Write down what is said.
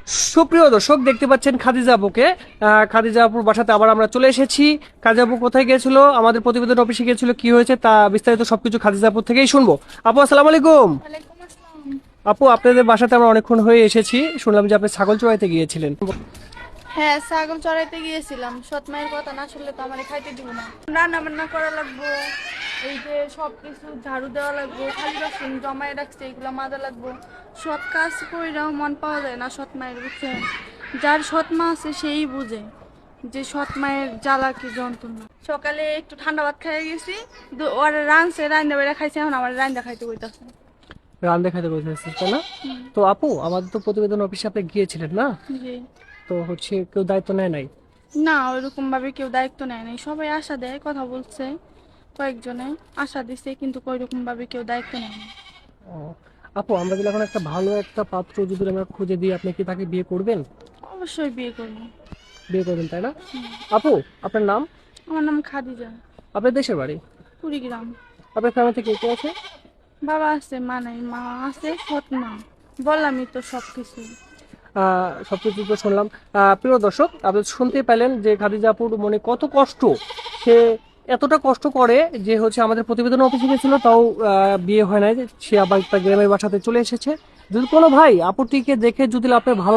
সুপ্রিয় দর্শক, দেখতে পাচ্ছেন খাদিজা আপুকে। খাদিজা আপুর বাসাতে আবার আমরা চলে এসেছি। খাদিজা আপু কোথায় গিয়েছিল, আমাদের প্রতিবেদন অফিসে গিয়েছিল, কি হয়েছে তা বিস্তারিত সবকিছু খাদিজা আপুর থেকেই শুনবো। আপু আসসালামু আলাইকুম। ওয়ালাইকুম আসসালাম। আপু, আপনাদের বাসাতে আমরা অনেকক্ষণ হয়ে এসেছি, শুনলাম যে আপনি ছাগল চড়াইতে গিয়েছিলেন। হ্যাঁ, ছাগল চড়াইতে গিয়েছিলাম। সৎ মায়ের কথা না শুনলে তো আমার খাইতে দিব না। রান্না বান্না করা লাগবো, এই যে সবকিছু ঝাড়ু দেওয়া লাগবো, খালি বাসন জমায় রাখছে এগুলো মাজা লাগবো। সব কাজ কইরাও মন পাওয়া যায় না সৎ মায়ের, বুঝছেন? যার সৎ মা আছে সেই বুঝে যে সৎ মায়ের জ্বালা কি যন্ত্রণা। সকালে একটু ঠান্ডা ভাত খাইয়ে গেছি, ওরা রাঁধছে, রান্না বেড়া খাইছে, এখন আমার রান্না খাইতে কইতাছে। রান দেখাতে বলতেছি তাই না? তো আপু, আমাদের তো প্রতিবেদন অফিসে আপনি গিয়েছিলেন না? জি। তো কেউ দায়িত্ব নেয় নাই? না, ওইরকম ভাবে কেউ দায়িত্ব নেয় নাই। সবাই আশা দেয়, কথা বলছে কয়েকজনে, আশা দিছে, কিন্তু ওইরকম ভাবে কেউ দায়িত্ব নেয় না। ও, আপু, আমরা যদি এখন একটা ভালো একটা পাত্র যদি আমরা খুঁজে দিই, আপনি কি তাকে বিয়ে করবেন? অবশ্যই বিয়ে করবো। বিয়ে করবেন তাই না? আপু, আপনার নাম? আমার নাম খাদিজা। আপনার দেশের বাড়ি? কুড়িগ্রাম। আপনার ফ্যামিলি থেকে কে আছে? বাবা আছে, মা নাই। মা আছে, সৎ মা। বললামই তো সবকিছু। সবকিছু তো শুনলাম। প্রিয় দর্শক, আপনি শুনতে পেলেন যে খাদিজা আপুর মনে কত কষ্ট। সে এতটা কষ্ট করে যে আমাদের প্রতিবেদন অফিসে গেছিল, তাও বিয়ে হয় নাই। সে আবার তার গ্রামের বাসাতে চলে এসেছে। যদি কোনো ভাই আপুটিকে দেখে যদি আপনার ভালো